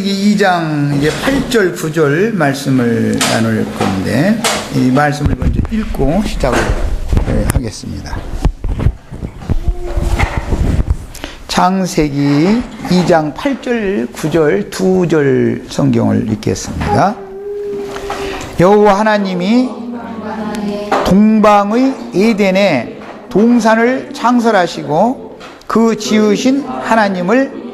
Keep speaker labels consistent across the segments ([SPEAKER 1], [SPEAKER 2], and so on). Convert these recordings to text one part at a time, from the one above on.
[SPEAKER 1] 2장 이제 8절 9절 말씀을 나눌 건데 이 말씀을 먼저 읽고 시작을 하겠습니다. 창세기 2장 8절 9절 2절 성경을 읽겠습니다. 여호와 하나님이 동방의 에덴에 동산을 창설하시고 그 지으신 하나님을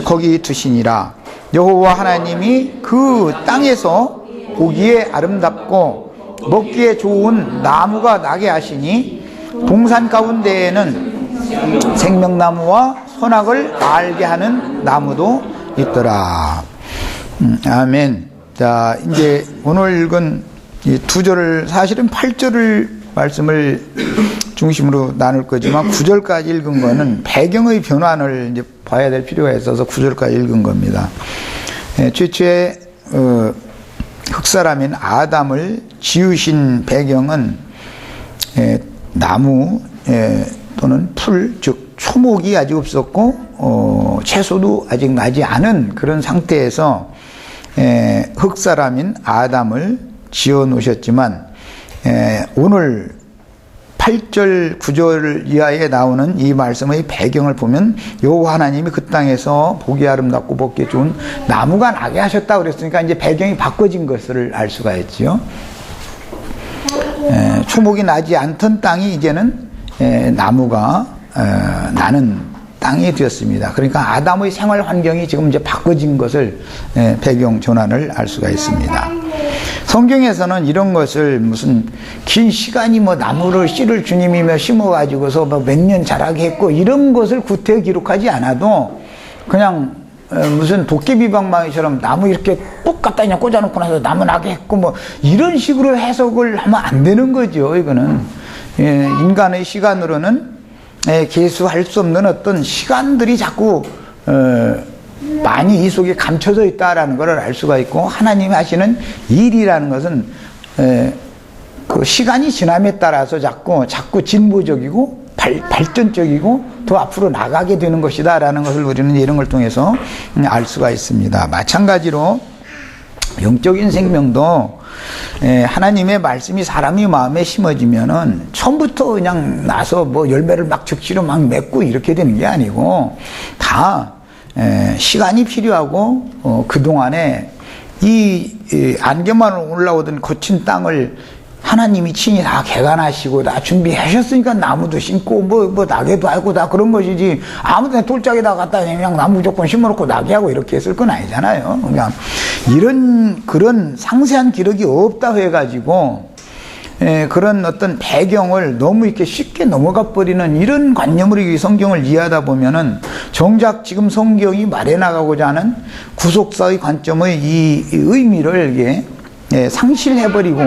[SPEAKER 1] 거기 두시니라. 여호와 하나님이 그 땅에서 보기에 아름답고 먹기에 좋은 나무가 나게 하시니 동산 가운데에는 생명나무와 선악을 알게 하는 나무도 있더라. 아멘. 자, 이제 오늘 읽은 이 2절을 사실은 8절을 말씀을 중심으로 나눌 거지만 9절까지 읽은 거는 배경의 변환을 이제 봐야 될 필요가 있어서 9절까지 읽은 겁니다. 최초의 흙사람인 아담을 지으신 배경은 나무 또는 풀, 즉 초목이 아직 없었고 채소도 아직 나지 않은 그런 상태에서 흙사람인 아담을 지어 놓으셨지만 오늘 8절 9절 이하에 나오는 이 말씀의 배경을 보면 여호와 하나님이 그 땅에서 보기 아름답고 먹기 좋은 나무가 나게 하셨다 그랬으니까 이제 배경이 바꿔진 것을 알 수가 있죠. 초목이 나지 않던 땅이 이제는 나무가 나는 땅이 되었습니다. 그러니까 아담의 생활 환경이 지금 이제 바꿔진 것을 배경 전환을 알 수가 있습니다. 성경에서는 이런 것을 무슨 긴 시간이 뭐 나무를 씨를 주님이며 심어가지고서 뭐 몇 년 자라게 했고 이런 것을 구태여 기록하지 않아도 그냥 무슨 도깨비방망이처럼 나무 이렇게 꼭 갖다 그냥 꽂아놓고 나서 나무 나게 했고 뭐 이런 식으로 해석을 하면 안 되는 거죠. 이거는 인간의 시간으로는 계수할 수 없는 어떤 시간들이 자꾸 많이 이 속에 감춰져 있다라는 것을 알 수가 있고 하나님이 하시는 일이라는 것은 그 시간이 지남에 따라서 자꾸 진보적이고 발전적이고 더 앞으로 나가게 되는 것이다라는 것을 우리는 이런 걸 통해서 알 수가 있습니다. 마찬가지로 영적인 생명도 하나님의 말씀이 사람의 마음에 심어지면은 처음부터 그냥 나서 뭐 열매를 막 적시로 막 맺고 이렇게 되는 게 아니고 다 시간이 필요하고 그동안에 이 안개만 올라오던 거친 땅을 하나님이 친히 다 개간하시고 다 준비하셨으니까 나무도 심고 뭐 나게도 하고 다 그런 것이지 아무데나 돌짝에다 갖다 그냥 나무 무조건 심어놓고 나게 하고 이렇게 했을 건 아니잖아요. 그냥 그런 상세한 기록이 없다고 해가지고 그런 어떤 배경을 너무 이렇게 쉽게 넘어가 버리는 이런 관념으로 이 성경을 이해하다 보면은 정작 지금 성경이 말해나가고자 하는 구속사의 관점의 이 의미를 이게 상실해버리고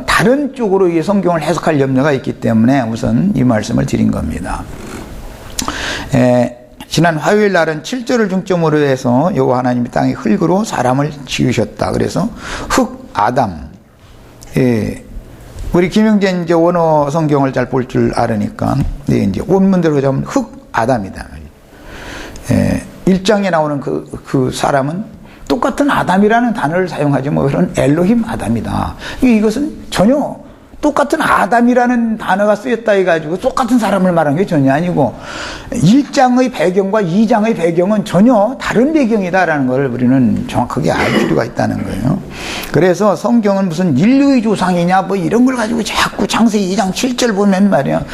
[SPEAKER 1] 다른 쪽으로 이 성경을 해석할 염려가 있기 때문에 우선 이 말씀을 드린 겁니다. 지난 화요일 날은 7절을 중점으로 해서 여호와 하나님이 땅의 흙으로 사람을 지으셨다. 그래서 흙 아담. 우리 김영재 이제 원어 성경을 잘 볼 줄 알으니까 이제 원문대로 잡으면 흙 아담이다. 1장에 나오는 그 사람은 똑같은 아담이라는 단어를 사용하지 뭐 그런 엘로힘 아담이다. 이것은 전혀 똑같은 아담이라는 단어가 쓰였다 해가지고 똑같은 사람을 말한 게 전혀 아니고 1장의 배경과 2장의 배경은 전혀 다른 배경이다라는 걸 우리는 정확하게 알 필요가 있다는 거예요. 그래서 성경은 무슨 인류의 조상이냐 뭐 이런 걸 가지고 자꾸 창세기 2장 7절 보면 말이야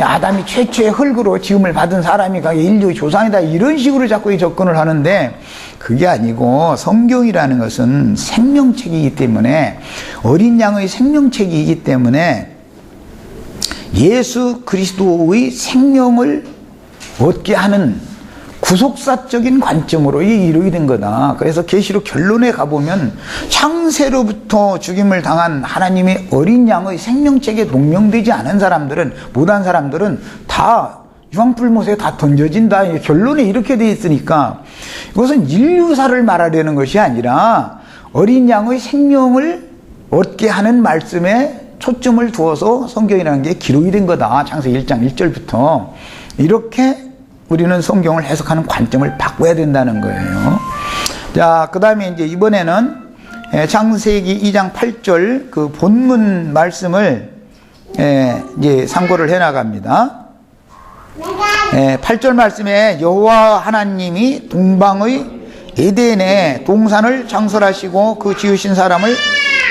[SPEAKER 1] 아담이 최초의 흙으로 지음을 받은 사람이 인류의 조상이다 이런 식으로 자꾸 접근을 하는데 그게 아니고 성경이라는 것은 생명책이기 때문에 어린 양의 생명책이기 때문에 예수 그리스도의 생명을 얻게 하는 구속사적인 관점으로 이루어진 된 거다. 그래서 계시록 결론에 가보면 창세로부터 죽임을 당한 하나님의 어린 양의 생명책에 농명되지 않은 사람들은 못한 사람들은 다 유황불못에 다 던져진다. 결론에 이렇게 돼 있으니까 이것은 인류사를 말하려는 것이 아니라 어린 양의 생명을 얻게 하는 말씀에 초점을 두어서 성경이라는 게 기록이 된 거다. 창세기 1장 1절부터 이렇게 우리는 성경을 해석하는 관점을 바꿔야 된다는 거예요. 자, 그 다음에 이제 이번에는 창세기 2장 8절 그 본문 말씀을 이제 참고를 해 나갑니다. 8절 말씀에 여호와 하나님이 동방의 에덴에 동산을 창설하시고 그 지으신 사람을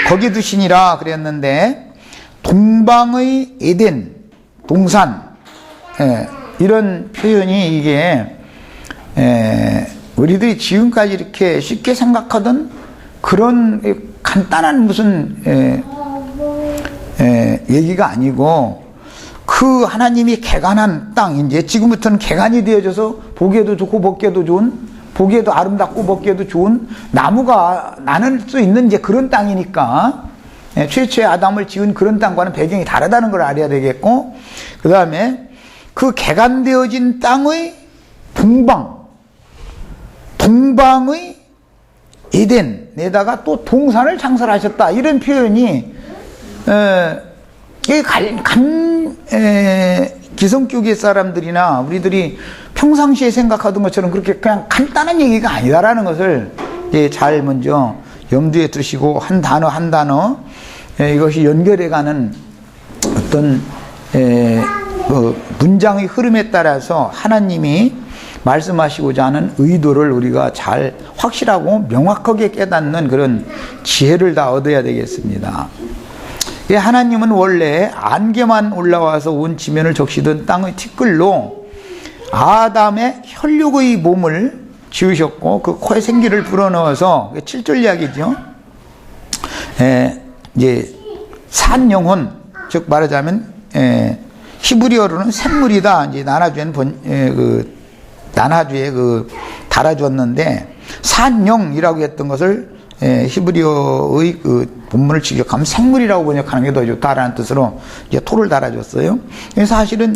[SPEAKER 1] 거기 두시니라 그랬는데, 동방의 에덴, 동산, 이런 표현이 이게 우리들이 지금까지 이렇게 쉽게 생각하던 그런 간단한 무슨 얘기가 아니고, 그 하나님이 개간한 땅, 이제 지금부터는 개간이 되어져서 보기에도 좋고 먹기에도 좋은, 보기에도 아름답고 먹기에도 좋은 나무가 나눌 수 있는 이제 그런 땅이니까, 최초의 아담을 지은 그런 땅과는 배경이 다르다는 걸 알아야 되겠고, 그 다음에 그 개간되어진 땅의 동방의 에덴에다가 또 동산을 창설하셨다, 이런 표현이 기성교계 사람들이나 우리들이 평상시에 생각하던 것처럼 그렇게 그냥 간단한 얘기가 아니다라는 것을 잘 먼저 염두에 두시고, 한 단어 한 단어 이것이 연결해가는 어떤 문장의 흐름에 따라서 하나님이 말씀하시고자 하는 의도를 우리가 잘 확실하고 명확하게 깨닫는 그런 지혜를 다 얻어야 되겠습니다. 하나님은 원래 안개만 올라와서 온 지면을 적시던 땅의 티끌로 아담의 혈육의 몸을 지으셨고, 그 코에 생기를 불어넣어서, 7절 이야기죠. 이제 산 영혼, 즉 말하자면 히브리어로는 생물이다, 이제 난하주에 달아주었는데, 산영이라고 했던 것을 히브리어의 그 본문을 직역하면 생물이라고 번역하는 게 더 좋다라는 뜻으로 이제 토를 달아줬어요. 사실은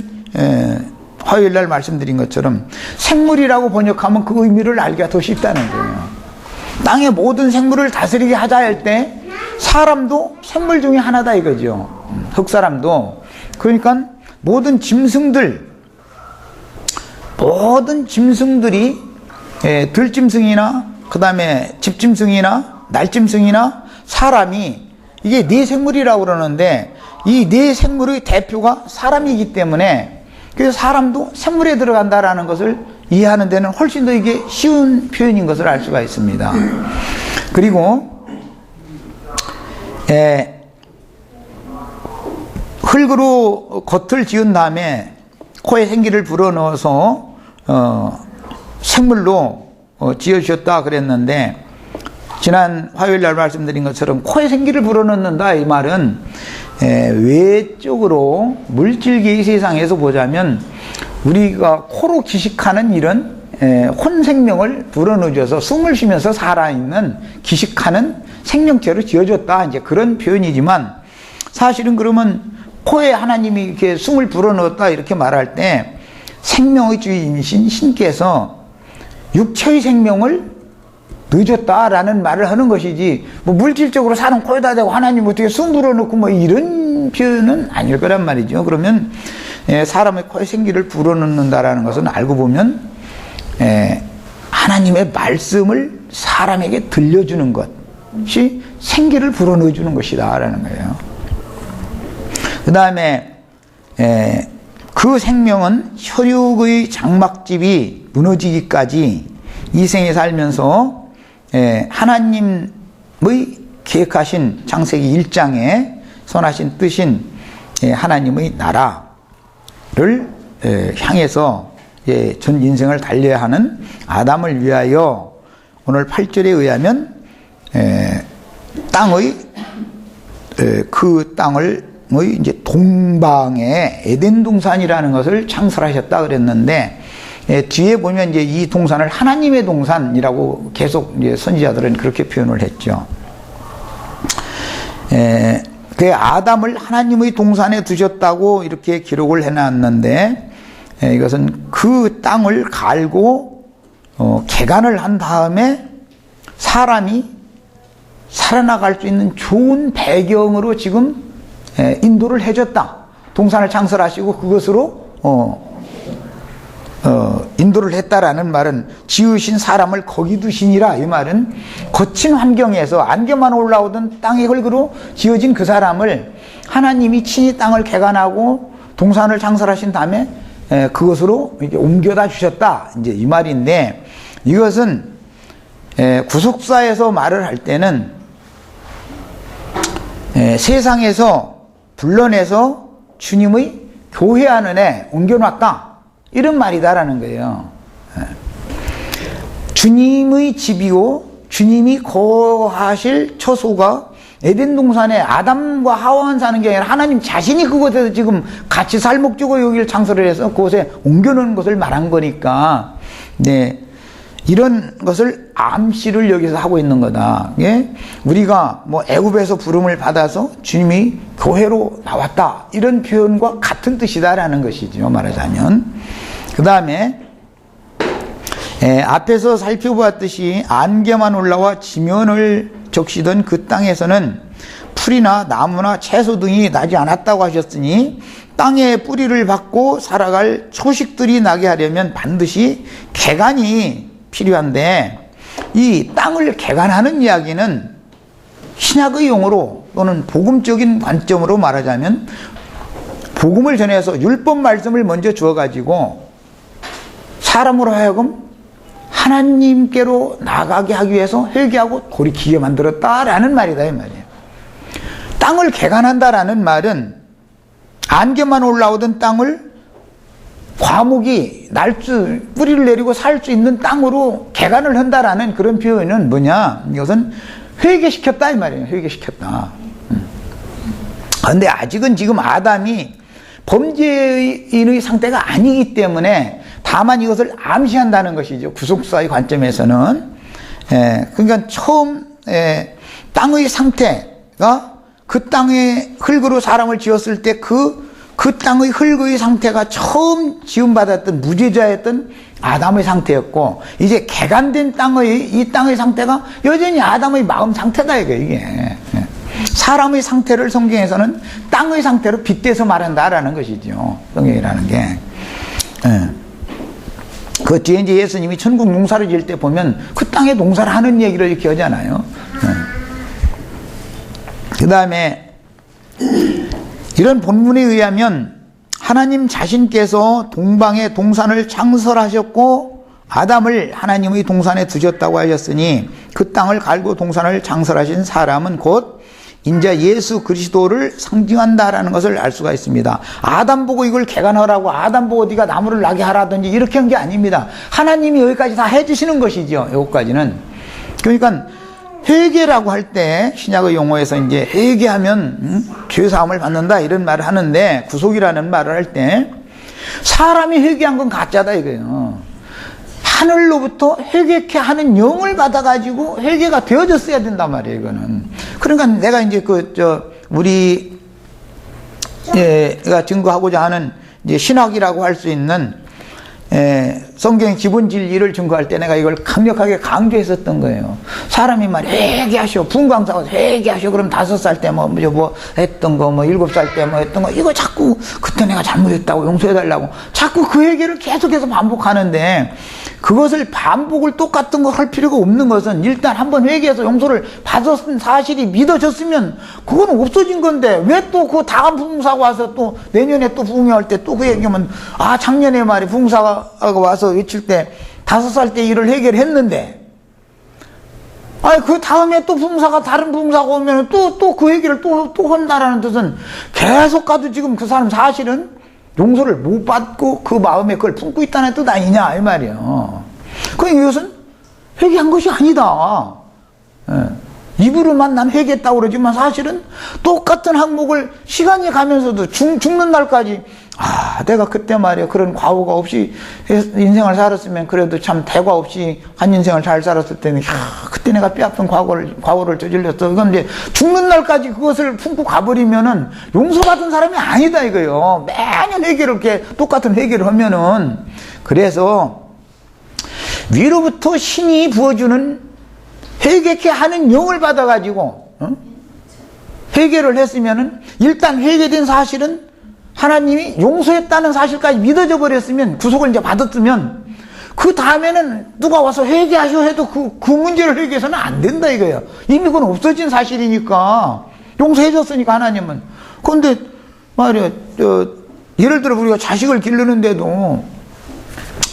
[SPEAKER 1] 화요일 날 말씀드린 것처럼 생물이라고 번역하면 그 의미를 알기가 더 쉽다는 거예요. 땅의 모든 생물을 다스리게 하자 할 때 사람도 생물 중에 하나다 이거죠. 흑사람도. 그러니까 모든 짐승들이 들짐승이나 그 다음에 집짐승이나 날짐승이나 사람이, 이게 네 생물이라고 그러는데, 이 네 생물의 대표가 사람이기 때문에, 그래서 사람도 생물에 들어간다라는 것을 이해하는 데는 훨씬 더 이게 쉬운 표현인 것을 알 수가 있습니다. 그리고 흙으로 겉을 지은 다음에 코에 생기를 불어넣어서 생물로 지어주셨다 그랬는데, 지난 화요일 날 말씀드린 것처럼 코에 생기를 불어넣는다, 이 말은 외적으로 물질계의 세상에서 보자면 우리가 코로 기식하는 이런 혼생명을 불어넣어줘서 숨을 쉬면서 살아있는 기식하는 생명체로 지어줬다, 이제 그런 표현이지만, 사실은 그러면 코에 하나님이 이렇게 숨을 불어넣었다 이렇게 말할 때 생명의 주인이신 신께서 육체의 생명을 늦었다라는 말을 하는 것이지, 뭐 물질적으로 사는 코에다 대고 하나님 어떻게 숨 불어넣고 뭐 이런 표현은 아닐 거란 말이죠. 그러면 사람의 코에 생기를 불어넣는다라는 것은 알고 보면 하나님의 말씀을 사람에게 들려주는 것이 생기를 불어넣어주는 것이다라는 거예요. 그 다음에 그 생명은 혈육의 장막집이 무너지기까지 이 생에 살면서 하나님의 계획하신 창세기 1장에 선하신 뜻인 하나님의 나라를 향해서 전 인생을 달려야 하는 아담을 위하여, 오늘 8절에 의하면 그 땅을 이제 동방에 에덴 동산이라는 것을 창설하셨다 그랬는데, 뒤에 보면 이제 이 동산을 하나님의 동산이라고 계속 이제 선지자들은 그렇게 표현을 했죠. 그 아담을 하나님의 동산에 두셨다고 이렇게 기록을 해놨는데, 이것은 그 땅을 갈고 개간을 한 다음에 사람이 살아나갈 수 있는 좋은 배경으로 지금 인도를 해줬다. 동산을 창설하시고 그것으로 인도를 했다라는 말은 지으신 사람을 거기 두시니라. 이 말은 거친 환경에서 안개만 올라오던 땅의 흙으로 지어진 그 사람을 하나님이 친히 땅을 개간하고 동산을 창설하신 다음에 그것으로 이렇게 옮겨다 주셨다. 이제 이 말인데, 이것은 구속사에서 말을 할 때는 세상에서 불러내서 주님의 교회 안에 옮겨놨다, 이런 말이다라는 거예요. 주님의 집이요, 주님이 거하실 처소가 에덴 동산에 아담과 하와만 사는 게 아니라 하나님 자신이 그곳에서 지금 같이 살 목적으로 여기를 창설을 해서 그곳에 옮겨놓은 것을 말한 거니까, 네, 이런 것을 암시를 여기서 하고 있는 거다. 예? 우리가 뭐 애굽에서 부름을 받아서 주님이 교회로 나왔다, 이런 표현과 같은 뜻이다라는 것이죠, 말하자면. 그 다음에 앞에서 살펴보았듯이 안개만 올라와 지면을 적시던 그 땅에서는 풀이나 나무나 채소 등이 나지 않았다고 하셨으니, 땅에 뿌리를 받고 살아갈 초식들이 나게 하려면 반드시 개간이 필요한데, 이 땅을 개간하는 이야기는 신약의 용어로 또는 복음적인 관점으로 말하자면, 복음을 전해서 율법 말씀을 먼저 주어가지고 사람으로 하여금 하나님께로 나가게 하기 위해서 회개하고 돌이키게 만들었다라는 말이다, 이 말이에요. 땅을 개간한다라는 말은 안개만 올라오던 땅을 과목이 뿌리를 내리고 살 수 있는 땅으로 개간을 한다라는 그런 표현은 뭐냐? 이것은 회개시켰다, 이 말이에요. 회개시켰다. 그런데 아직은 지금 아담이 범죄인의 상태가 아니기 때문에 다만 이것을 암시한다는 것이죠. 구속사의 관점에서는. 그러니까 처음 땅의 상태가 그 땅의 흙으로 사람을 지었을 때 그 땅의 흙의 상태가 처음 지음받았던 무죄자였던 아담의 상태였고, 이제 개간된 이 땅의 상태가 여전히 아담의 마음 상태다, 이게. 사람의 상태를 성경에서는 땅의 상태로 빗대서 말한다라는 것이죠, 성경이라는 게. 그 뒤에 이제 예수님이 천국 농사를 지을 때 보면 그 땅에 농사를 하는 얘기를 이렇게 하잖아요. 그 다음에 이런 본문에 의하면 하나님 자신께서 동방에 동산을 창설하셨고 아담을 하나님의 동산에 두셨다고 하셨으니, 그 땅을 갈고 동산을 창설하신 사람은 곧 인자 예수 그리스도를 상징한다라는 것을 알 수가 있습니다. 아담 보고 이걸 개간하라고, 아담 보고 네가 나무를 나게 하라든지 이렇게 한 게 아닙니다. 하나님이 여기까지 다 해주시는 것이죠, 여기까지는. 그러니까 회개라고 할 때 신약의 용어에서 이제 회개하면 죄 사함을 받는다, 이런 말을 하는데, 구속이라는 말을 할 때 사람이 회개한 건 가짜다, 이거예요. 하늘로부터 회개케 하는 영을 받아가지고 회개가 되어졌어야 된단 말이에요, 이거는. 그러니까 내가 이제 우리가 증거하고자 하는 이제 신학이라고 할 수 있는 성경의 기본 진리를 증거할 때 내가 이걸 강력하게 강조했었던 거예요. 사람이 말 회개하시오, 분광사가 회개하시오, 그럼 5살 때 뭐 했던 거, 7살 때 뭐 했던 거, 이거 자꾸 그때 내가 잘못했다고 용서해달라고 자꾸 그 회개를 계속해서 반복하는데, 그것을 반복을 똑같은 거 할 필요가 없는 것은 일단 한번 회개해서 용서를 받았은 사실이 믿어졌으면 그건 없어진 건데, 왜 또 그 다음 부흥사가 와서 또 내년에 또 부흥회할 때 또 그 얘기하면, 작년에 말이 부흥사가 와서 외칠 때 5살 때 일을 해결했는데, 그 다음에 또 부흥사가 다른 부흥사가 오면 또 그 얘기를 또 한다라는 뜻은 계속 가도 지금 그 사람 사실은 용서를 못 받고 그 마음에 그걸 품고 있다는 뜻 아니냐, 이 말이에요. 그러니까 이것은 회개한 것이 아니다. 입으로만 난 회개했다고 그러지만 사실은 똑같은 항목을 시간이 가면서도 죽는 날까지, 내가 그때 말이야 그런 과오가 없이 인생을 살았으면 그래도 참 대과 없이 한 인생을 잘 살았을 때는 그때 내가 뼈아픈 과오를 저질렀어. 이건 이제 죽는 날까지 그것을 품고 가버리면은 용서받은 사람이 아니다, 이거요. 매년 회개를 이렇게 똑같은 회개를 하면은. 그래서 위로부터 신이 부어주는 회개케 하는 영을 받아가지고 회개를 했으면은, 일단 회개된 사실은 하나님이 용서했다는 사실까지 믿어져 버렸으면, 구속을 이제 받았으면 그 다음에는 누가 와서 회개하셔 해도 그 문제를 회개해서는 안 된다 이거예요. 이미 그건 없어진 사실이니까. 용서해 줬으니까 하나님은. 그런데 말이야, 예를 들어 우리가 자식을 기르는데도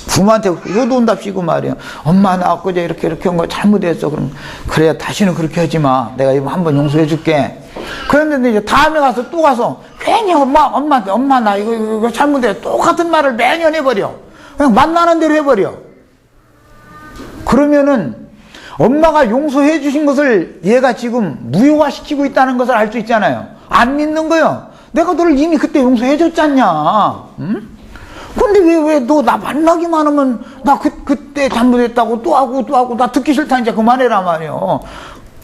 [SPEAKER 1] 부모한테 효도온답시고 말이야. 엄마 나 엊그제 이렇게 한 거 잘못했어. 그럼 그래 다시는 그렇게 하지 마. 내가 이거 한번 용서해 줄게. 그랬는데 이제 다음에 가서 또 가서 괜히 엄마 나 이거 잘못해. 똑같은 말을 매년 해버려. 그냥 만나는 대로 해버려. 그러면은 엄마가 용서해 주신 것을 얘가 지금 무효화시키고 있다는 것을 알 수 있잖아요. 안 믿는 거예요. 내가 너를 이미 그때 용서해 줬잖냐. 응? 근데 왜 너 나 만나기만 하면 나 그때 잘못했다고 또 하고 나 듣기 싫다 이제 그만해라 말이요.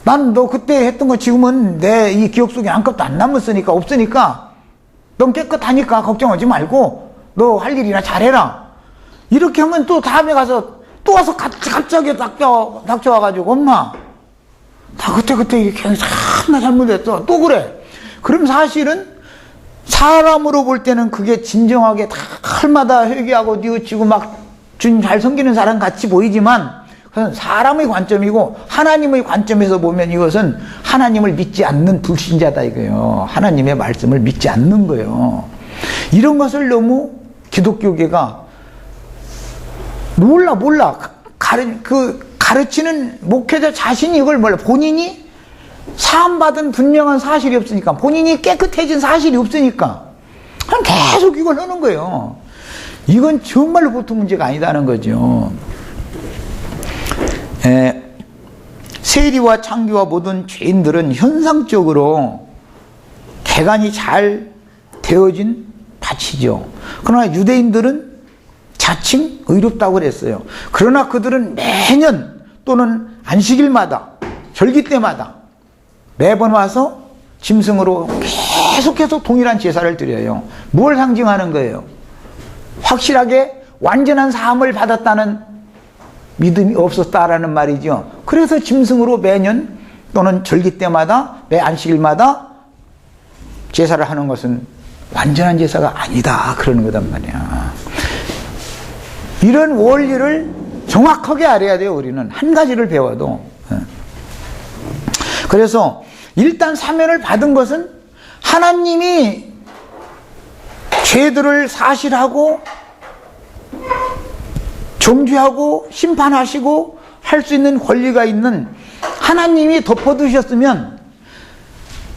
[SPEAKER 1] 난 너 그때 했던 거 지금은 내 이 기억 속에 아무것도 안 남았으니까 없으니까 넌 깨끗하니까 걱정하지 말고 너 할 일이나 잘해라. 이렇게 하면 또 다음에 가서 또 와서 갑자기 닥쳐와가지고 엄마 나 그때 이렇게 참나 잘못했어. 또 그래. 그럼 사실은 사람으로 볼 때는 그게 진정하게 달마다 회개하고 뉘우치고 막 주님 잘 섬기는 사람 같이 보이지만 그건 사람의 관점이고 하나님의 관점에서 보면 이것은 하나님을 믿지 않는 불신자다 이거예요. 하나님의 말씀을 믿지 않는 거예요. 이런 것을 너무 기독교계가 몰라. 가르치는 목회자 자신이 이걸 몰라. 본인이 사함받은 분명한 사실이 없으니까, 본인이 깨끗해진 사실이 없으니까 그냥 계속 이걸 하는 거예요. 이건 정말로 보통 문제가 아니다는 거죠. 세리와 창기와 모든 죄인들은 현상적으로 개간이 잘 되어진 밭이죠. 그러나 유대인들은 자칭 의롭다고 그랬어요. 그러나 그들은 매년 또는 안식일마다 절기 때마다 매번 와서 짐승으로 계속해서 동일한 제사를 드려요. 뭘 상징하는 거예요? 확실하게 완전한 사함을 받았다는 믿음이 없었다라는 말이죠. 그래서 짐승으로 매년 또는 절기 때마다 매 안식일마다 제사를 하는 것은 완전한 제사가 아니다 그러는 거단 말이야. 이런 원리를 정확하게 알아야 돼요. 우리는 한 가지를 배워도. 그래서 일단 사면을 받은 것은 하나님이 죄들을 사실하고 정죄하고 심판하시고 할 수 있는 권리가 있는 하나님이 덮어두셨으면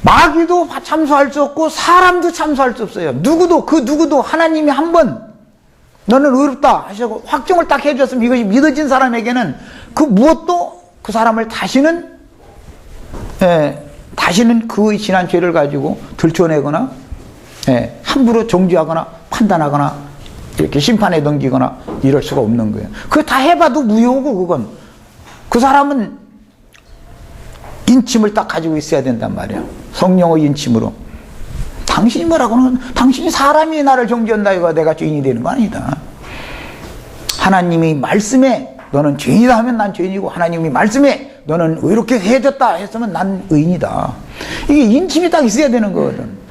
[SPEAKER 1] 마귀도 참소할 수 없고 사람도 참소할 수 없어요. 누구도 하나님이 한번 너는 의롭다 하시고 확정을 딱 해줬으면 이것이 믿어진 사람에게는 그 무엇도 그 사람을 다시는 그 지난 죄를 가지고 들춰내거나 함부로 정죄하거나 판단하거나 이렇게 심판에 넘기거나 이럴 수가 없는 거예요. 그거 다 해봐도 무효고 그건. 그 사람은 인침을 딱 가지고 있어야 된단 말이야. 성령의 인침으로. 당신이 뭐라고는 당신이 사람이 나를 정죄한다 이거 내가 죄인이 되는 거 아니다. 하나님이 말씀에 너는 죄인이다 하면 난 죄인이고 하나님이 말씀에 너는 이렇게 해줬다 했으면 난 의인이다. 이게 인침이 딱 있어야 되는 거거든.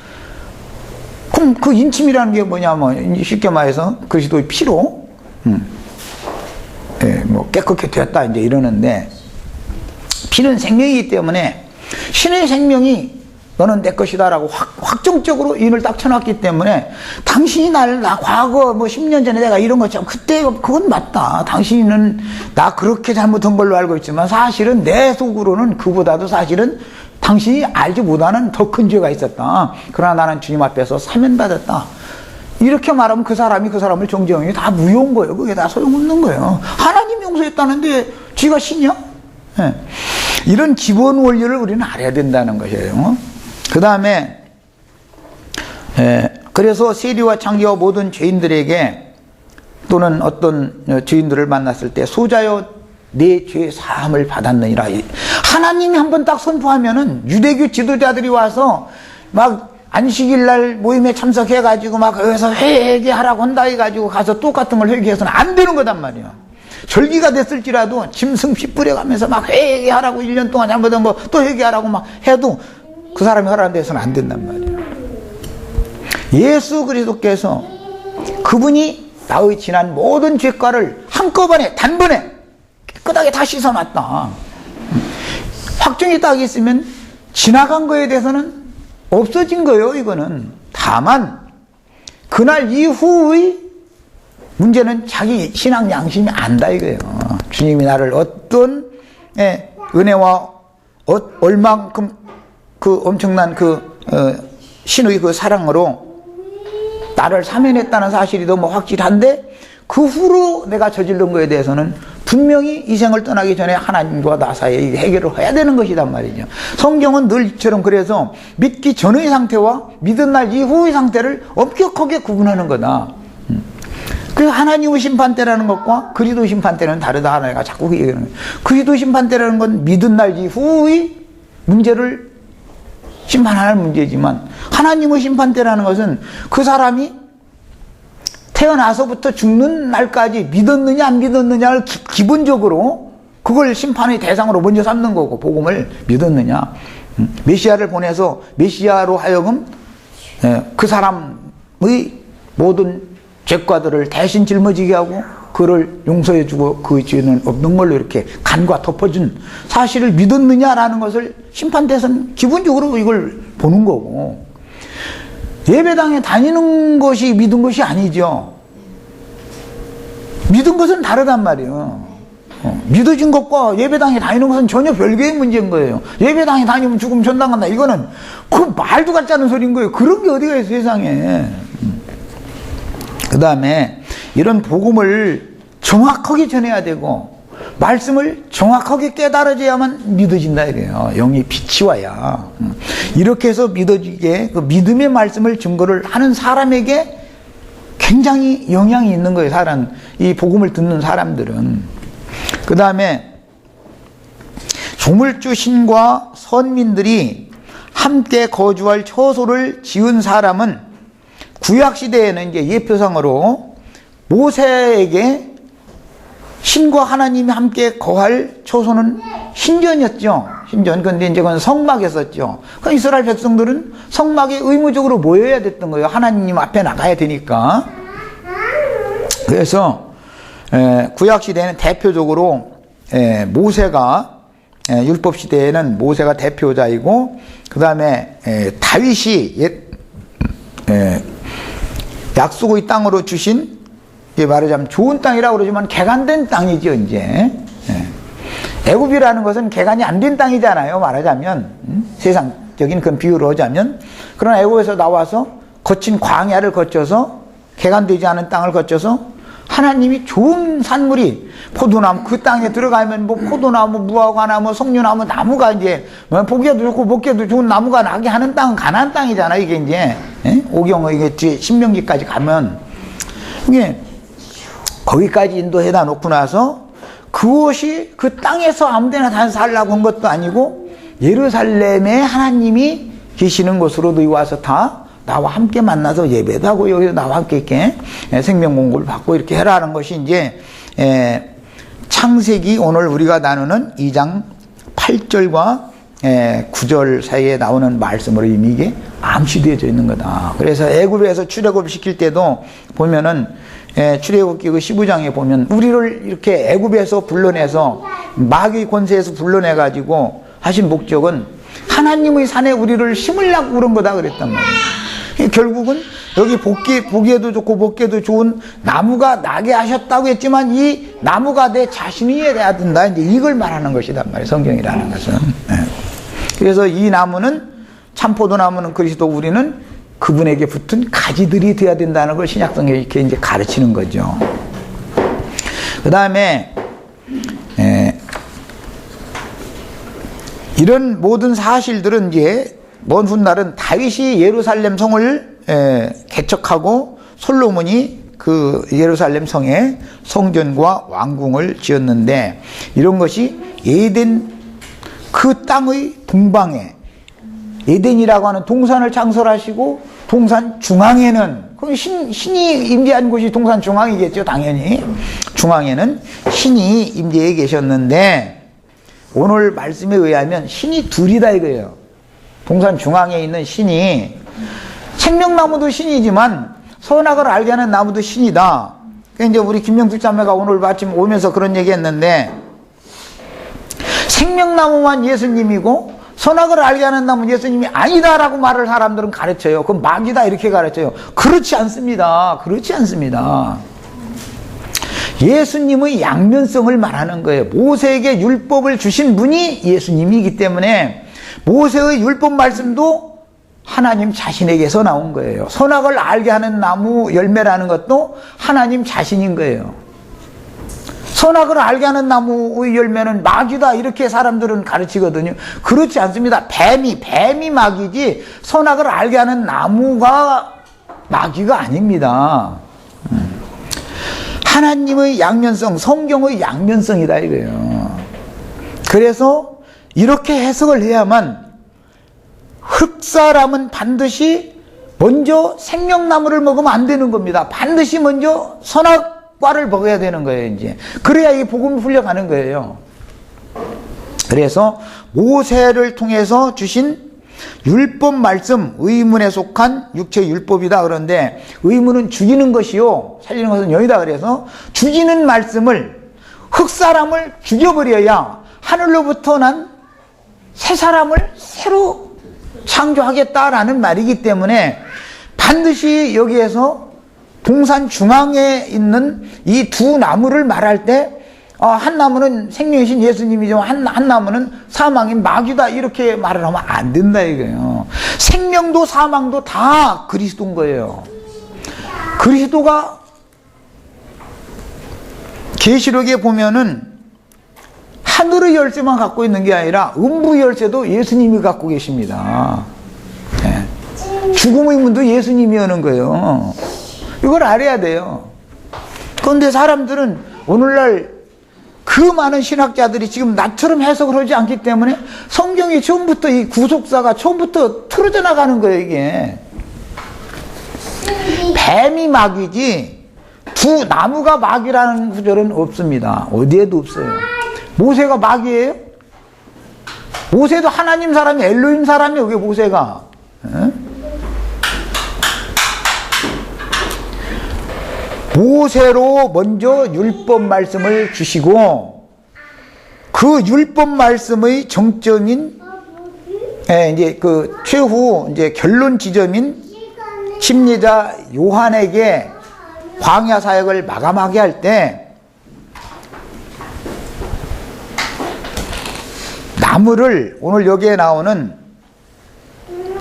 [SPEAKER 1] 그럼 그 인침이라는 게 뭐냐면 쉽게 말해서 그리스도의 피로 뭐 깨끗게 되었다 이제 이러는데 피는 생명이기 때문에 신의 생명이 너는 내 것이다라고 확정적으로 인을 딱 쳐놨기 때문에 당신이 나 과거 뭐 10년 전에 내가 이런 것처럼 그때 그건 맞다. 당신은 나 그렇게 잘못한 걸로 알고 있지만 사실은 내 속으로는 그보다도 사실은 당신이 알지 못하는 더 큰 죄가 있었다. 그러나 나는 주님 앞에서 사면받았다. 이렇게 말하면 그 사람이 그 사람을 정죄하는 게 다 무효인 거예요. 그게 다 소용없는 거예요. 하나님이 용서했다는데 쥐가 신이야? 이런 기본 원리를 우리는 알아야 된다는 것이에요. 그 다음에 그래서 세리와 창기와 모든 죄인들에게 또는 어떤 죄인들을 만났을 때 소자여 내 죄 사함을 받았느니라. 하나님이 한번 딱 선포하면은 유대교 지도자들이 와서 막 안식일날 모임에 참석해가지고 막 여기서 회개하라고 한다 해가지고 가서 똑같은 걸 회개해서는 안 되는 거단 말이야. 절기가 됐을지라도 짐승 피 뿌려가면서 막 회개하라고 1년 동안 잘못한 거 또 회개하라고 막 해도 그 사람이 하라는 데서는 안 된단 말이야. 예수 그리스도께서 그분이 나의 지난 모든 죄과를 한 한꺼번에 단번에 깨끗하게 다 씻어놨다. 확정이 딱 있으면 지나간 거에 대해서는 없어진 거예요. 이거는 다만 그날 이후의 문제는 자기 신앙 양심이 안다 이거예요. 주님이 나를 어떤 은혜와 얼만큼 그 엄청난 신의 그 사랑으로 나를 사면했다는 사실이 너무 확실한데 그 후로 내가 저지른 거에 대해서는 분명히 이 생을 떠나기 전에 하나님과 나 사이에 해결을 해야 되는 것이란 말이죠. 성경은 늘 이처럼 그래서 믿기 전의 상태와 믿은 날 이후의 상태를 엄격하게 구분하는 거다. 그 하나님의 심판대라는 것과 그리스도 심판대는 다르다. 내가 자꾸 얘기하는 거예요. 그리스도 심판대라는 건 믿은 날 이후의 문제를 심판하는 문제지만 하나님의 심판대라는 것은 그 사람이 태어나서부터 죽는 날까지 믿었느냐 안 믿었느냐를 기본적으로 그걸 심판의 대상으로 먼저 삼는 거고 복음을 믿었느냐. 메시아를 보내서 메시아로 하여금 그 사람의 모든 죄과들을 대신 짊어지게 하고 그를 용서해주고 그 죄는 없는 걸로 이렇게 간과 덮어준 사실을 믿었느냐라는 것을 심판대에서는 기본적으로 이걸 보는 거고 예배당에 다니는 것이 믿은 것이 아니죠. 믿은 것은 다르단 말이에요. 믿어진 것과 예배당에 다니는 것은 전혀 별개의 문제인 거예요. 예배당에 다니면 죽으면 전당 간다. 이거는 그 말도 같지 않은 소리인 거예요. 그런 게 어디가 있어요, 세상에. 그 다음에 이런 복음을 정확하게 전해야 되고 말씀을 정확하게 깨달아져야만 믿어진다 이래요. 영이 빛이 와야. 이렇게 해서 믿어지게 그 믿음의 말씀을 증거를 하는 사람에게 굉장히 영향이 있는 거예요. 이 복음을 듣는 사람들은. 그 다음에 조물주 신과 선민들이 함께 거주할 처소를 지은 사람은 구약시대에는 이제 예표상으로 모세에게 신과 하나님이 함께 거할 처소는 신전이었죠. 신전. 근데 이제 그건 성막이었었죠. 그 이스라엘 백성들은 성막에 의무적으로 모여야 됐던 거예요. 하나님 앞에 나가야 되니까. 그래서 구약시대에는 대표적으로 모세가 율법시대에는 모세가 대표자이고 그 다음에 다윗이 약속의 땅으로 주신 말하자면 좋은 땅이라고 그러지만 개간된 땅이죠. 이제 애굽이라는 것은 개간이 안 된 땅이잖아요. 말하자면 세상적인 그런 비유로 하자면 그러나 애굽에서 나와서 거친 광야를 거쳐서 개간되지 않은 땅을 거쳐서 하나님이 좋은 산물이 포도나무 그 땅에 들어가면 뭐 포도나무, 무화과나무, 석류나무, 나무가 이제 보기에도 좋고 먹기에도 좋은 나무가 나게 하는 땅은 가나안 땅이잖아요. 이게 이제 오경의 이게 뒤에 신명기까지 가면 이게 거기까지 인도해다 놓고 나서 그것이 그 땅에서 아무데나 다 살라고 한 것도 아니고 예루살렘에 하나님이 계시는 곳으로도 와서 다 나와 함께 만나서 예배도 하고 여기서 나와 함께 이렇게 생명 공고를 받고 이렇게 해라는 것이 이제 창세기 오늘 우리가 나누는 2장 8절과 9절 사이에 나오는 말씀으로 이미 이게 암시되어져 있는 거다. 그래서 애굽에서 출애굽 시킬 때도 보면은 출애굽기 그 15장에 보면 우리를 이렇게 애굽에서 불러내서 마귀의 권세에서 불러내 가지고 하신 목적은 하나님의 산에 우리를 심으려고 그런 거다 그랬단 말이에요. 결국은 여기 보기에도 좋고 먹기에도 좋은 나무가 나게 하셨다고 했지만 이 나무가 내 자신이어야 된다. 이제 이걸 말하는 것이단 말이에요. 성경이라는 것은. 그래서 이 나무는 참포도나무는 그리스도 우리는 그분에게 붙은 가지들이 되어야 된다는 걸 신약성경이 이렇게 이제 가르치는 거죠. 그 다음에 이런 모든 사실들은 이제 먼 훗날은 다윗이 예루살렘 성을 개척하고 솔로몬이 그 예루살렘 성에 성전과 왕궁을 지었는데 이런 것이 에덴 그 땅의 동방에 에덴이라고 하는 동산을 창설하시고 동산 중앙에는 신이 임재한 곳이 동산 중앙이겠죠. 당연히 중앙에는 신이 임재해 계셨는데 오늘 말씀에 의하면 신이 둘이다 이거예요. 동산 중앙에 있는 신이 생명나무도 신이지만 선악을 알게 하는 나무도 신이다. 이제 우리 김명숙 자매가 오늘 아침 오면서 그런 얘기 했는데, 생명나무만 예수님이고 선악을 알게 하는 나무는 예수님이 아니다라고 말을 사람들은 가르쳐요. 그건 마귀다 이렇게 가르쳐요. 그렇지 않습니다. 그렇지 않습니다. 예수님의 양면성을 말하는 거예요. 모세에게 율법을 주신 분이 예수님이기 때문에 모세의 율법 말씀도 하나님 자신에게서 나온 거예요. 선악을 알게 하는 나무 열매라는 것도 하나님 자신인 거예요. 선악을 알게 하는 나무의 열매는 마귀다 이렇게 사람들은 가르치거든요. 그렇지 않습니다. 뱀이 마귀지 선악을 알게 하는 나무가 마귀가 아닙니다. 하나님의 양면성, 성경의 양면성이다 이거예요. 그래서 이렇게 해석을 해야만 흙사람은 반드시 먼저 생명나무를 먹으면 안 되는 겁니다. 반드시 먼저 선악과를 먹어야 되는 거예요, 이제. 그래야 이 복음이 풀려가는 거예요. 그래서 모세를 통해서 주신 율법 말씀, 의문에 속한 육체 율법이다. 그런데 의문은 죽이는 것이요, 살리는 것은 영이다. 그래서 죽이는 말씀을 흙사람을 죽여버려야 하늘로부터 난 새 사람을 새로 창조하겠다라는 말이기 때문에 반드시 여기에서 동산 중앙에 있는 이 두 나무를 말할 때 한 나무는 생명이신 예수님이지만 한 나무는 사망인 마귀다 이렇게 말을 하면 안 된다 이거예요. 생명도 사망도 다 그리스도인 거예요. 그리스도가 계시록에 보면은 하늘의 열쇠만 갖고 있는 게 아니라 음부 열쇠도 예수님이 갖고 계십니다. 네. 죽음의 문도 예수님이 여는 거예요. 이걸 알아야 돼요. 그런데 사람들은 오늘날 그 많은 신학자들이 지금 나처럼 해석을 하지 않기 때문에 성경이 처음부터 이 구속사가 처음부터 틀어져 나가는 거예요, 이게. 뱀이 마귀지 두 나무가 마귀라는 구절은 없습니다. 어디에도 없어요. 모세가 마귀예요? 모세도 하나님 사람이 엘로힘 사람이에요. 그게 모세가. 모세로 먼저 율법 말씀을 주시고 그 율법 말씀의 정점인 이제 그 최후 이제 결론 지점인 심리자 요한에게 광야 사역을 마감하게 할 때 나무를 오늘 여기에 나오는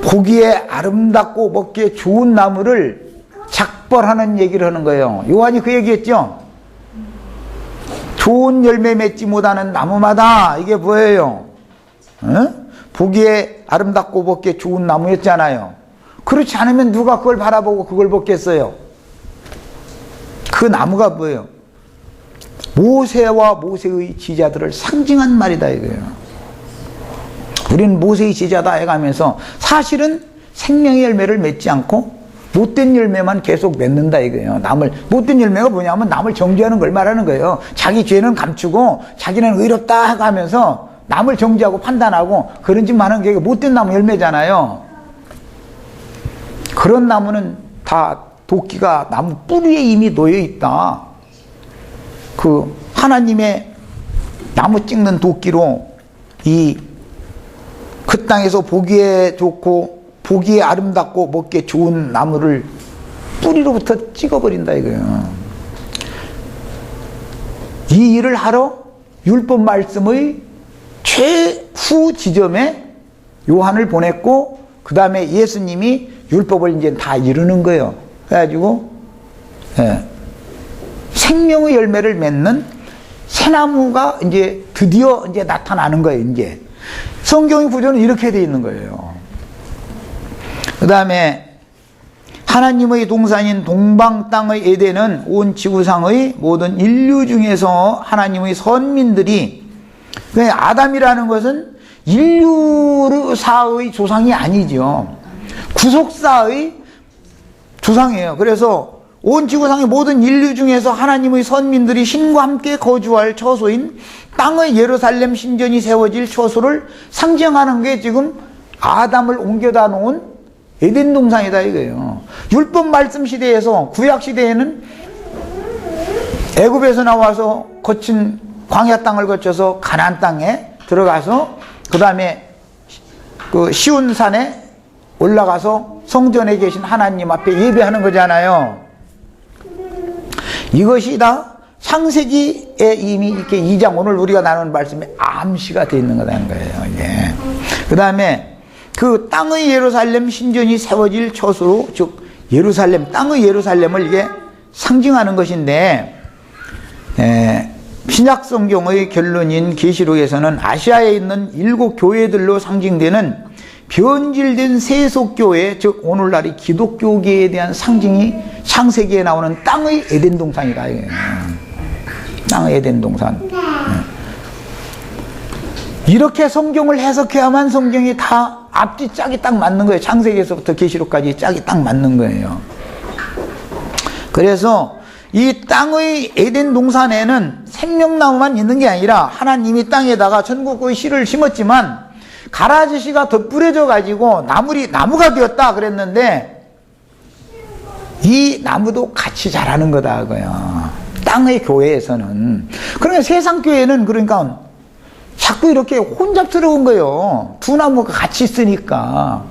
[SPEAKER 1] 보기에 아름답고 먹기에 좋은 나무를 작벌하는 얘기를 하는 거예요. 요한이 그 얘기했죠. 좋은 열매 맺지 못하는 나무마다 이게 뭐예요? 보기에 아름답고 먹기에 좋은 나무였잖아요. 그렇지 않으면 누가 그걸 바라보고 그걸 먹겠어요? 그 나무가 뭐예요? 모세와 모세의 지자들을 상징한 말이다 이거예요. 우리는 모세의 지자다 해가면서 사실은 생명의 열매를 맺지 않고 못된 열매만 계속 맺는다 이거예요. 못된 열매가 뭐냐면 남을 정죄하는 걸 말하는 거예요. 자기 죄는 감추고 자기는 의롭다 하면서 남을 정죄하고 판단하고 그런 짓 하는 게 못된 나무 열매잖아요. 그런 나무는 다 도끼가 나무 뿌리에 이미 놓여 있다. 그 하나님의 나무 찍는 도끼로 그 땅에서 보기에 좋고 보기에 아름답고 먹기에 좋은 나무를 뿌리로부터 찍어버린다 이거예요. 이 일을 하러 율법 말씀의 최후 지점에 요한을 보냈고 그 다음에 예수님이 율법을 이제 다 이루는 거예요. 그래가지고 생명의 열매를 맺는 새나무가 이제 드디어 이제 나타나는 거예요. 이제 성경의 구조는 이렇게 되어 있는 거예요. 그 다음에 하나님의 동산인 동방 땅의 에덴은 온 지구상의 모든 인류 중에서 하나님의 선민들이, 아담이라는 것은 인류사의 조상이 아니죠. 구속사의 조상이에요. 그래서 온 지구상의 모든 인류 중에서 하나님의 선민들이 신과 함께 거주할 처소인 땅의 예루살렘 신전이 세워질 처소를 상징하는 게 지금 아담을 옮겨다 놓은 에덴 동산이다 이거예요. 율법 말씀 시대에서 구약 시대에는 애굽에서 나와서 거친 광야 땅을 거쳐서 가나안 땅에 들어가서 그 다음에 그 시온 산에 올라가서 성전에 계신 하나님 앞에 예배하는 거잖아요. 이것이 다 창세기에 이미 이렇게 2장 오늘 우리가 나누는 말씀에 암시가 되어 있는 거라는 거예요. 이게. 그 다음에 그 땅의 예루살렘 신전이 세워질 처소로, 즉 예루살렘, 땅의 예루살렘을 이게 상징하는 것인데, 신약 성경의 결론인 계시록에서는 아시아에 있는 7 교회들로 상징되는 변질된 세속교회, 즉 오늘날의 기독교계에 대한 상징이 창세기에 나오는 땅의 에덴 동산이다. 땅의 에덴 동산. 이렇게 성경을 해석해야만 성경이 다 앞뒤 짝이 딱 맞는 거예요. 창세기에서부터 계시록까지 짝이 딱 맞는 거예요. 그래서 이 땅의 에덴 동산에는 생명나무만 있는 게 아니라 하나님이 땅에다가 천국의 씨를 심었지만 가라지씨가 덧뿌려져 가지고 나무가 되었다 그랬는데 이 나무도 같이 자라는 거다 그거야. 땅의 교회에서는. 그러니까 세상 교회는 그러니까 자꾸 이렇게 혼잡스러운 거예요. 두 나무가 같이 있으니까.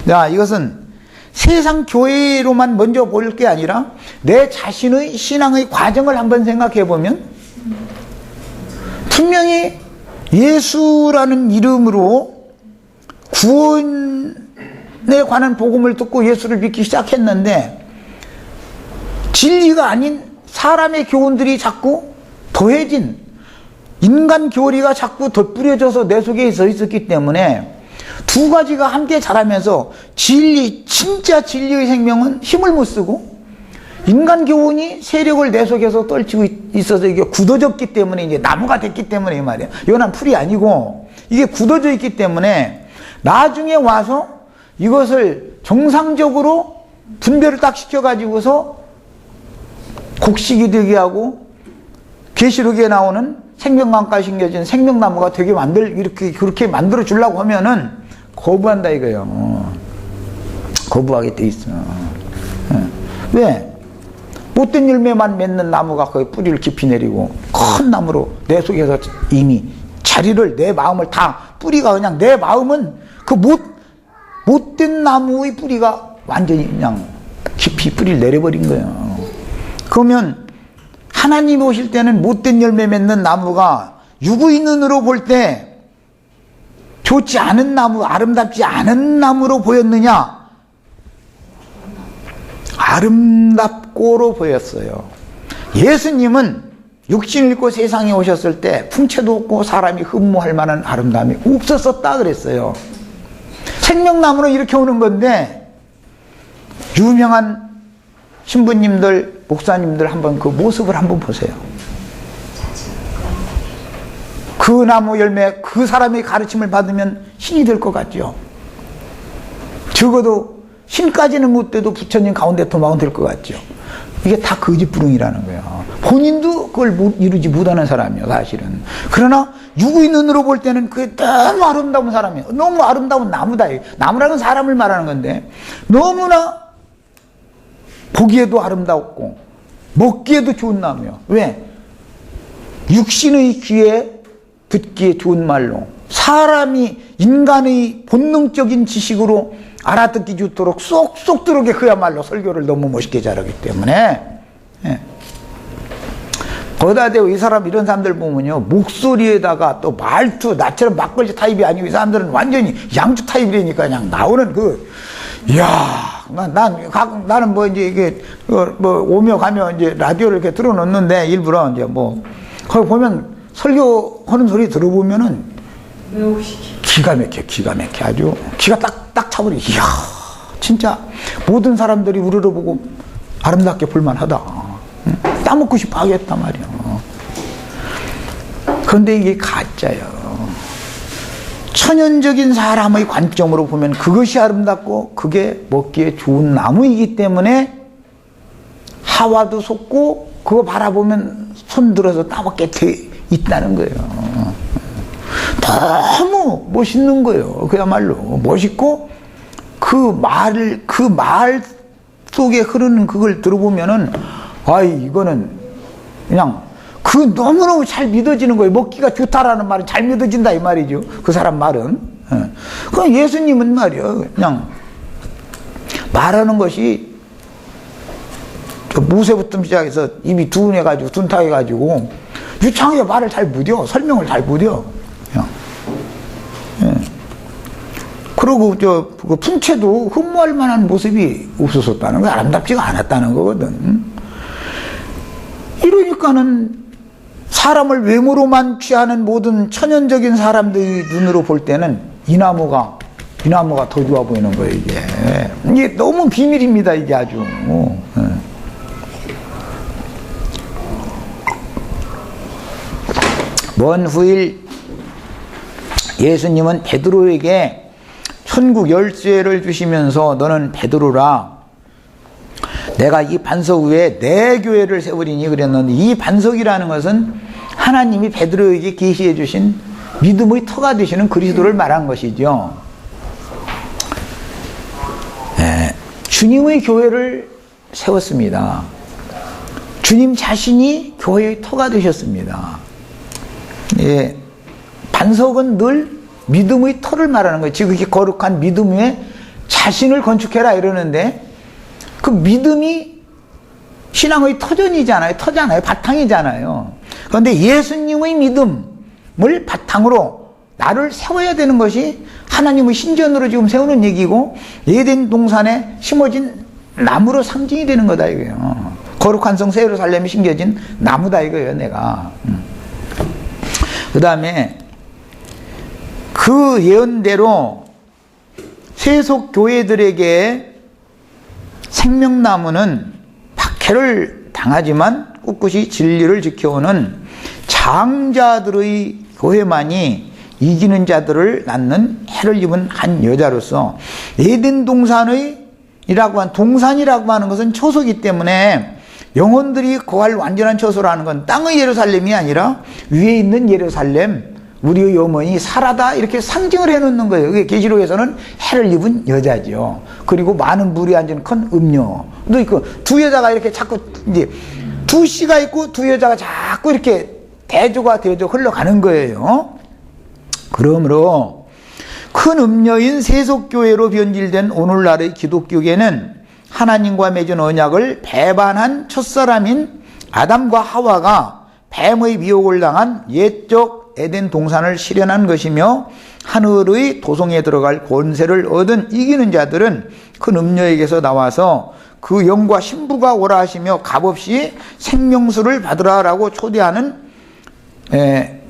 [SPEAKER 1] 자, 이것은 세상 교회로만 먼저 볼 게 아니라 내 자신의 신앙의 과정을 한번 생각해 보면 분명히 예수라는 이름으로 구원에 관한 복음을 듣고 예수를 믿기 시작했는데 진리가 아닌 사람의 교훈들이 자꾸 더해진 인간 교리가 자꾸 덧뿌려져서 내 속에 있었기 때문에 두 가지가 함께 자라면서 진짜 진리의 생명은 힘을 못 쓰고 인간 교훈이 세력을 내 속에서 떨치고 있어서 이게 굳어졌기 때문에 이제 나무가 됐기 때문에 이 말이야. 이건 풀이 아니고 이게 굳어져 있기 때문에 나중에 와서 이것을 정상적으로 분별을 딱 시켜가지고서 곡식이 되게 하고 계시록에 나오는 생명강가에 심겨진 생명나무가 되게 그렇게 만들어 주려고 하면은 거부한다 이거예요. 거부하게 돼 있어. 왜? 못된 열매만 맺는 나무가 거의 뿌리를 깊이 내리고 큰 나무로 내 속에서 이미 자리를 내 마음을 다 뿌리가 그냥 내 마음은 그 못된 나무의 뿌리가 완전히 그냥 깊이 뿌리를 내려버린 거예요. 그러면 하나님 오실 때는 못된 열매 맺는 나무가 육의 눈으로 볼 때 좋지 않은 나무, 아름답지 않은 나무로 보였느냐? 아름답고로 보였어요. 예수님은 육신을 입고 세상에 오셨을 때 풍채도 없고 사람이 흠모할 만한 아름다움이 없었다 그랬어요. 생명나무는 이렇게 오는 건데 유명한 신부님들, 목사님들 한번 그 모습을 한번 보세요. 그 나무 열매, 그 사람의 가르침을 받으면 신이 될 것 같죠. 적어도 신까지는 못 돼도 부처님 가운데 도망은 될 것 같죠. 이게 다 거짓부릉이라는 거예요. 본인도 그걸 이루지 못하는 사람이에요, 사실은. 그러나 육의 눈으로 볼 때는 그게 너무 아름다운 사람이에요. 너무 아름다운 나무다. 나무라는 사람을 말하는 건데 너무나 보기에도 아름답고 먹기에도 좋은 나무예요. 왜? 육신의 귀에 듣기에 좋은 말로 사람이 인간의 본능적인 지식으로 알아듣기 좋도록 쏙쏙 들어오게 그야말로 설교를 너무 멋있게 잘하기 때문에 거기다 대고 이 사람 이런 사람들 보면요 목소리에다가 또 말투 나처럼 막걸리 타입이 아니고 이 사람들은 완전히 양주 타입이니까 그냥 나오는 이야 나는 뭐 이제 이게 뭐 오며 가며 이제 라디오를 이렇게 틀어놓는데 일부러 이제 뭐 거기 보면 설교하는 소리 들어보면은 기가 막혀 아주 기가 딱 차버려. 이야 진짜 모든 사람들이 우러러보고 아름답게 볼만하다. 따먹고 싶어 하겠단 말이야. 그런데 이게 가짜예요. 천연적인 사람의 관점으로 보면 그것이 아름답고 그게 먹기에 좋은 나무이기 때문에 하와도 속고 그거 바라보면 손 들어서 따먹게 돼 있다는 거예요. 너무 멋있는 거예요. 그야말로 멋있고 그 말 속에 흐르는 그걸 들어보면은 이거는 그냥 그 너무너무 잘 믿어지는 거예요. 먹기가 좋다라는 말은 잘 믿어진다 이 말이죠. 그 사람 말은. 그럼 예수님은 말이요. 그냥 말하는 것이 모세부터 시작해서 입이 둔해가지고 둔탁해가지고 유창하게 말을 잘 못해요. 설명을 잘 못해요. 그리고 그 풍채도 흠모할 만한 모습이 없었다는 거, 아름답지가 않았다는 거거든. 이러니까는 사람을 외모로만 취하는 모든 천연적인 사람들의 눈으로 볼 때는 이 나무가 더 좋아 보이는 거예요, 이게 너무 비밀입니다, 이게 아주. 먼 후일 예수님은 베드로에게 천국 열쇠를 주시면서 너는 베드로라, 내가 이 반석 위에 내 교회를 세우리니 그랬는데, 이 반석이라는 것은 하나님이 베드로에게 계시해 주신 믿음의 터가 되시는 그리스도를 말한 것이죠. 주님의 교회를 세웠습니다. 주님 자신이 교회의 터가 되셨습니다. 반석은 늘 믿음의 터를 말하는 거예요. 지금 이렇게 거룩한 믿음 위에 자신을 건축해라 이러는데, 그 믿음이 신앙의 터전이잖아요. 바탕이잖아요. 그런데 예수님의 믿음을 바탕으로 나를 세워야 되는 것이 하나님의 신전으로 지금 세우는 얘기고, 에덴 동산에 심어진 나무로 상징이 되는 거다 이거예요. 거룩한 성 새 예루살렘이 심겨진 나무다 이거예요, 내가. 그 다음에 그 예언대로 세속 교회들에게 생명나무는 박해를 당하지만 꿋꿋이 진리를 지켜오는 장자들의 교회만이 이기는 자들을 낳는 해를 입은 한 여자로서, 에덴 동산이라고 하는 것은 초소이기 때문에 영혼들이 거할 완전한 처소라는 건 땅의 예루살렘이 아니라 위에 있는 예루살렘, 우리의 어머니 사라다, 이렇게 상징을 해놓는 거예요. 그게 계시록에서는 해를 입은 여자죠. 그리고 많은 물이 앉은 큰 음료도 있고, 두 여자가 이렇게 자꾸 이제 두 씨가 있고 두 여자가 자꾸 이렇게 대조가 되어져 흘러가는 거예요. 그러므로 큰 음녀인 세속교회로 변질된 오늘날의 기독교계는 하나님과 맺은 언약을 배반한 첫사람인 아담과 하와가 뱀의 미혹을 당한 옛적 에덴 동산을 실현한 것이며, 하늘의 도성에 들어갈 권세를 얻은 이기는 자들은 큰 음녀에게서 나와서 그 영과 신부가 오라 하시며 값없이 생명수를 받으라라고 초대하는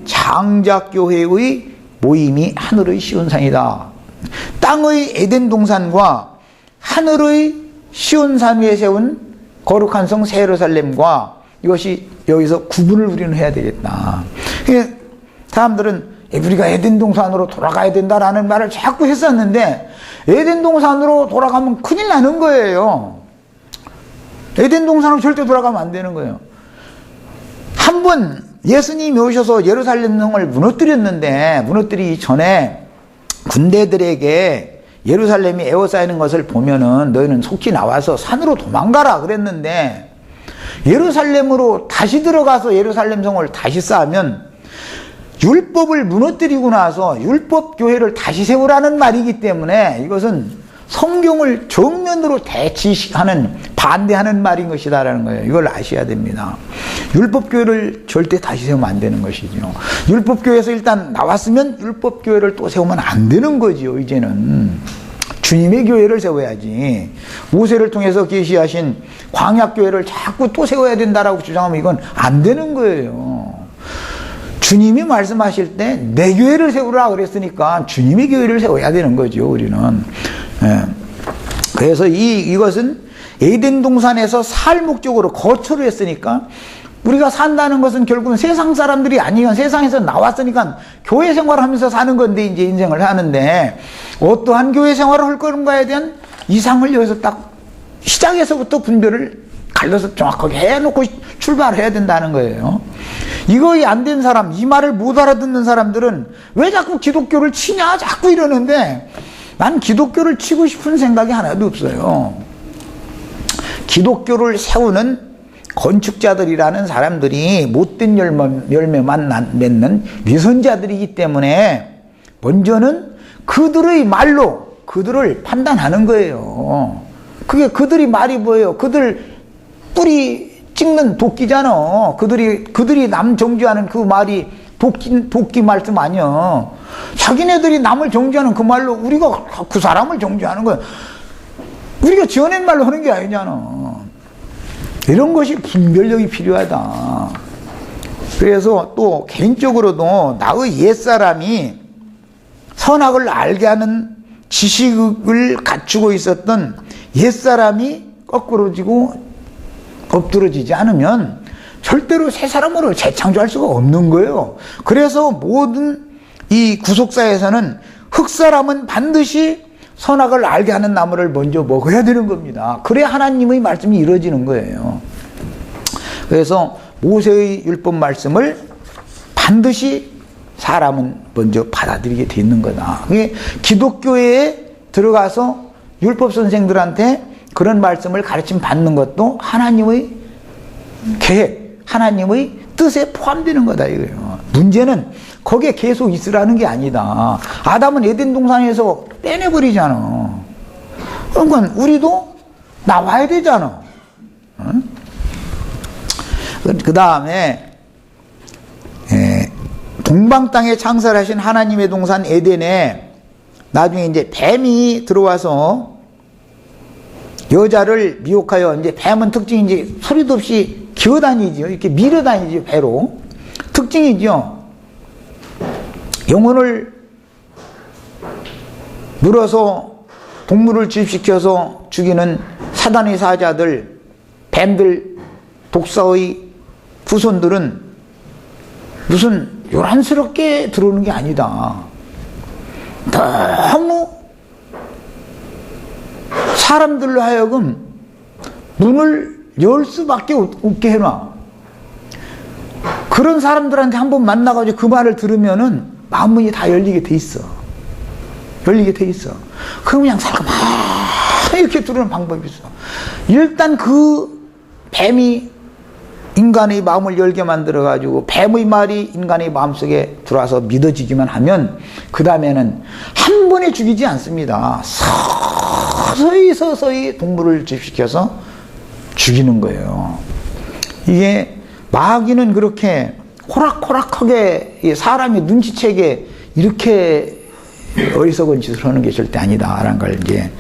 [SPEAKER 1] 장자교회의 모임이 하늘의 시온산이다. 땅의 에덴 동산과 하늘의 시온산 위에 세운 거룩한 성 새 예루살렘과 이것이 여기서 구분을 우리는 해야 되겠다. 사람들은 우리가 에덴 동산으로 돌아가야 된다라는 말을 자꾸 했었는데, 에덴 동산으로 돌아가면 큰일 나는 거예요. 에덴 동산으로 절대 돌아가면 안 되는 거예요. 한번 예수님이 오셔서 예루살렘 성을 무너뜨렸는데, 무너뜨리기 전에 군대들에게 예루살렘이 에워싸이는 것을 보면은 너희는 속히 나와서 산으로 도망가라 그랬는데, 예루살렘으로 다시 들어가서 예루살렘 성을 다시 쌓으면 율법을 무너뜨리고 나서 율법 교회를 다시 세우라는 말이기 때문에 이것은 성경을 정면으로 대치하는, 반대하는 말인 것이다라는 거예요. 이걸 아셔야 됩니다. 율법 교회를 절대 다시 세우면 안 되는 것이죠. 율법 교회에서 일단 나왔으면 율법 교회를 또 세우면 안 되는 거죠. 이제는 주님의 교회를 세워야지. 모세를 통해서 계시하신 광야 교회를 자꾸 또 세워야 된다라고 주장하면 이건 안 되는 거예요. 주님이 말씀하실 때 내 교회를 세우라 그랬으니까 주님의 교회를 세워야 되는 거죠, 우리는. 그래서 이것은 에덴 동산에서 살 목적으로 거처를 했으니까, 우리가 산다는 것은 결국은 세상 사람들이 아니면 세상에서 나왔으니까 교회 생활하면서 사는 건데, 이제 인생을 하는데 어떠한 교회 생활을 할 건가에 대한 이상을 여기서 딱 시작에서부터 분별을 갈려서 정확하게 해놓고 출발해야 된다는 거예요. 이거 안 된 사람, 이 말을 못 알아듣는 사람들은 왜 자꾸 기독교를 치냐 자꾸 이러는데, 난 기독교를 치고 싶은 생각이 하나도 없어요. 기독교를 세우는 건축자들이라는 사람들이 못된 열매만 맺는 위선자들이기 때문에 먼저는 그들의 말로 그들을 판단하는 거예요. 그게 그들이 말이 뭐예요? 그들 뿌리 찍는 도끼잖아. 그들이 남 정죄하는 그 말이 도끼 말씀 아니야. 자기네들이 남을 정죄하는 그 말로 우리가 그 사람을 정죄하는 거야. 우리가 지어낸 말로 하는 게 아니잖아. 이런 것이 분별력이 필요하다. 그래서 또 개인적으로도 나의 옛사람이 선악을 알게 하는 지식을 갖추고 있었던 옛사람이 거꾸로지고 엎드러지지 않으면 절대로 새 사람으로 재창조할 수가 없는 거예요. 그래서 모든 이 구속사에서는 흑사람은 반드시 선악을 알게 하는 나무를 먼저 먹어야 되는 겁니다. 그래야 하나님의 말씀이 이루어지는 거예요. 그래서 모세의 율법 말씀을 반드시 사람은 먼저 받아들이게 돼 있는 거다. 그게 기독교에 들어가서 율법 선생들한테 그런 말씀을 가르침 받는 것도 하나님의 계획, 하나님의 뜻에 포함되는 거다 이거예요. 문제는 거기에 계속 있으라는 게 아니다. 아담은 에덴 동산에서 빼내버리잖아. 그러니까 우리도 나와야 되잖아. 응? 그 다음에 동방 땅에 창설하신 하나님의 동산 에덴에 나중에 이제 뱀이 들어와서 여자를 미혹하여, 이제 뱀은 특징이 이제 소리도 없이 기어다니죠. 이렇게 밀어다니죠, 배로. 특징이죠. 영혼을 물어서 동물을 주입시켜서 죽이는 사단의 사자들, 뱀들, 독사의 후손들은 무슨 요란스럽게 들어오는 게 아니다. 너무 사람들로 하여금 문을 열 수밖에 없게 해놔. 그런 사람들한테 한번 만나가지고 그 말을 들으면은 마음문이 다 열리게 돼 있어. 열리게 돼 있어. 그럼 그냥 살까만 이렇게 들어오는 방법이 있어. 일단 그 뱀이 인간의 마음을 열게 만들어가지고 뱀의 말이 인간의 마음속에 들어와서 믿어지기만 하면 그 다음에는 한 번에 죽이지 않습니다. 서서히 동물을 주입시켜서 죽이는 거예요. 이게 마귀는 그렇게 호락호락하게 사람이 눈치채게 이렇게 어리석은 짓을 하는 게 절대 아니다라는 걸 이제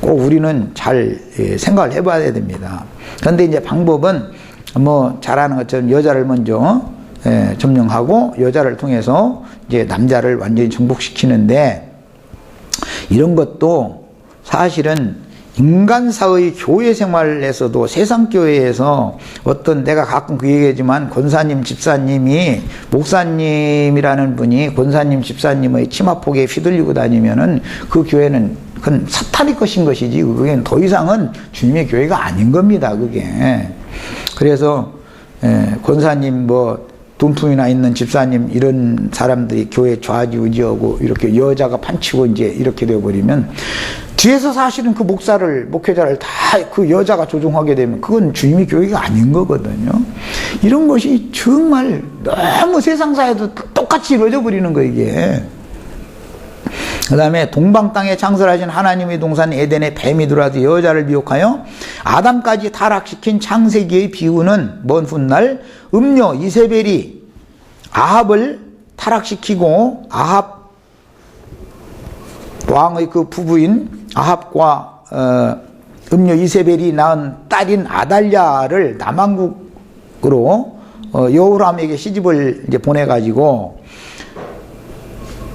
[SPEAKER 1] 꼭 우리는 잘 생각을 해봐야 됩니다. 그런데 이제 방법은 뭐 잘하는 것처럼 여자를 먼저 점령하고 여자를 통해서 이제 남자를 완전히 정복시키는데, 이런 것도 사실은 인간사의 교회 생활에서도 세상 교회에서 어떤, 내가 가끔 그 얘기하지만 권사님 집사님이, 목사님이라는 분이 권사님 집사님의 치마폭에 휘둘리고 다니면은 그 교회는 그건 사탄의 것인 것이지 그게 더 이상은 주님의 교회가 아닌 겁니다. 그게. 그래서 권사님 뭐 돈풍이나 있는 집사님 이런 사람들이 교회 좌지우지하고 이렇게 여자가 판치고 이제 이렇게 되어버리면 뒤에서 사실은 그 목회자를 다 그 여자가 조종하게 되면 그건 주님의 교회가 아닌 거거든요. 이런 것이 정말 너무 세상사에도 똑같이 이루어져 버리는 거 이게. 그 다음에 동방 땅에 창설하신 하나님의 동산 에덴에 뱀이 들어와서 여자를 미혹하여 아담까지 타락시킨 창세기의 비유는 먼 훗날 음녀 이세벨이 아합을 타락시키고 아합 왕의 그 부부인 아합과 음녀 이세벨이 낳은 딸인 아달랴를 남왕국으로 여호람에게 시집을 이제 보내가지고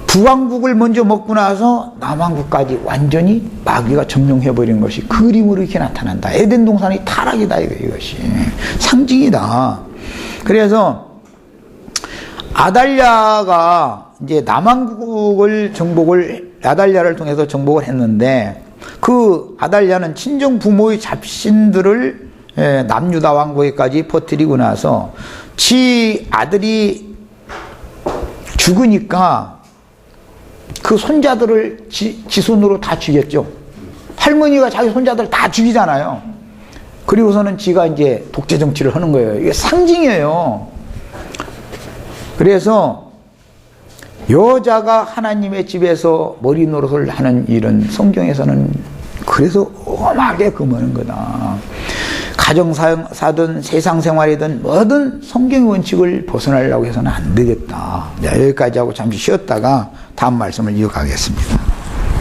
[SPEAKER 1] 북왕국을 먼저 먹고 나서 남왕국까지 완전히 마귀가 점령해버린 것이 그림으로 이렇게 나타난다. 에덴 동산이 타락이다 이것이 상징이다. 그래서 아달랴가 이제 남왕국을 아달랴를 통해서 정복을 했는데, 그 아달랴는 친정 부모의 잡신들을 남유다 왕국에까지 퍼뜨리고 나서 지 아들이 죽으니까 그 손자들을 지 손으로 다 죽였죠. 할머니가 자기 손자들 다 죽이잖아요. 그리고서는 지가 이제 독재 정치를 하는 거예요. 이게 상징이에요. 그래서 여자가 하나님의 집에서 머리 노릇을 하는 일은 성경에서는 그래서 엄하게 금하는 거다. 가정사든 세상생활이든 뭐든 성경의 원칙을 벗어나려고 해서는 안 되겠다. 네, 여기까지 하고 잠시 쉬었다가 다음 말씀을 이어가겠습니다.